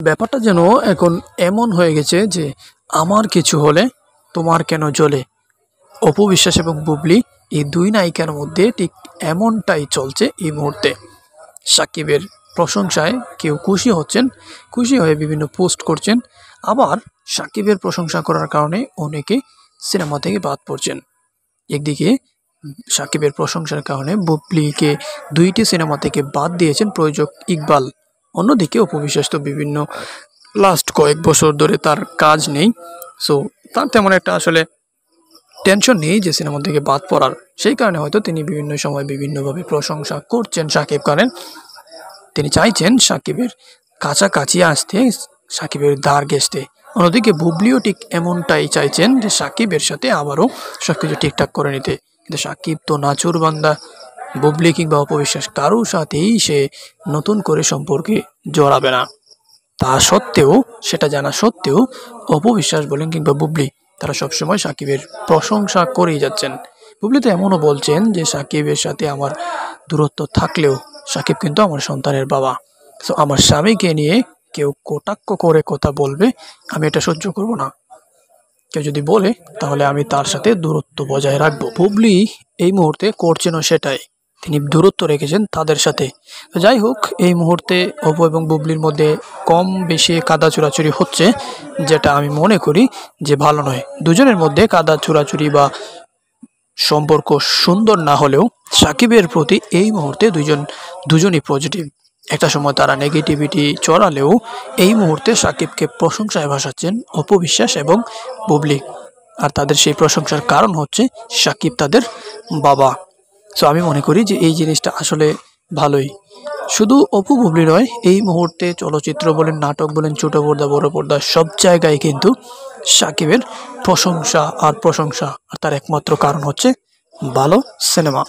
ব্যাপারটা যেন এখন এমন হয়ে গেছে যে আমার কিছু হলে তোমার কেন জ্বলে। অপু বিশ্বাস এবং বুবলি এই দুই নায়িকার মধ্যে ঠিক এমনটাই চলছে এই মুহূর্তে। সাকিবের প্রশংসায় কেউ খুশি হচ্ছেন, খুশি হয়ে বিভিন্ন পোস্ট করছেন, আবার সাকিবের প্রশংসা করার কারণে অনেকে সিনেমা থেকে বাদ পড়ছেন। একদিকে সাকিবের প্রশংসার কারণে বুবলিকে 2টি সিনেমা থেকে বাদ দিয়েছেন প্রযোজক ইকবাল। অন্যদিকে অপু বিশ্বাস তো বিভিন্ন লাস্ট কয়েক বছর ধরে তার কাজ নেই, সো তার তেমন একটা আসলে টেনশন নেই যে সিনেমা থেকে বাদ পড়ার। সেই কারণে হয়তো তিনি বিভিন্ন সময় বিভিন্নভাবে প্রশংসা করছেন সাকিব খানের। তিনি চাইছেন সাকিবের কাছাকাছি আসতে, সাকিবের ধার ঘেঁষতে। অন্যদিকে বুবলিও ঠিক এমনটাই চাইছেন যে সাকিবের সাথে আবারও সবকিছু ঠিকঠাক করে নিতে। কিন্তু সাকিব তো নাচুর বান্দা, বুবলি কিংবা অপবিশ্বাস কারোর সাথেই সে নতুন করে সম্পর্কে জড়াবে না। তা সত্ত্বেও, সেটা জানা সত্ত্বেও অপবিশ্বাস বলেন কিংবা বুবলি তারা সবসময় সাকিবের প্রশংসা করেই যাচ্ছেন। বুবলি তো এমনও বলছেন যে সাকিবের সাথে আমার দূরত্ব থাকলেও সাকিব কিন্তু আমার সন্তানের বাবা। সো আমার স্বামীকে নিয়ে কেউ কটাক্ষ করে কথা বলবে, আমি এটা সহ্য করব না। কেউ যদি বলে তাহলে আমি তার সাথে দূরত্ব বজায় রাখবো। বুবলি এই মুহূর্তে করছেনও সেটাই, তিনি দূরত্ব রেখেছেন তাদের সাথে। তো যাই হোক, এই মুহূর্তে অপু এবং বুবলির মধ্যে কম বেশি কাদা চুরাচুরি হচ্ছে, যেটা আমি মনে করি যে ভালো নয়। দুজনের মধ্যে কাদা চুরাচুরি বা সম্পর্ক সুন্দর না হলেও সাকিবের প্রতি এই মুহূর্তে দুজনই পজিটিভ। একটা সময় তারা নেগেটিভিটি চড়ালেও এই মুহূর্তে সাকিবকে প্রশংসায় ভাসাচ্ছেন অপু বিশ্বাস এবং বুবলি। আর তাদের সেই প্রশংসার কারণ হচ্ছে সাকিব তাদের বাবা। সো আমি মনে করি যে এই জিনিসটা আসলে ভালোই। শুধু অপু বুবলি নয়, এই মুহূর্তে চলচ্চিত্র বলেন, নাটক বলেন, ছোট পর্দা বড় পর্দা সব জায়গায় কিন্তু সাকিবের প্রশংসা আর প্রশংসা। আর তার একমাত্র কারণ হচ্ছে ভালো সিনেমা।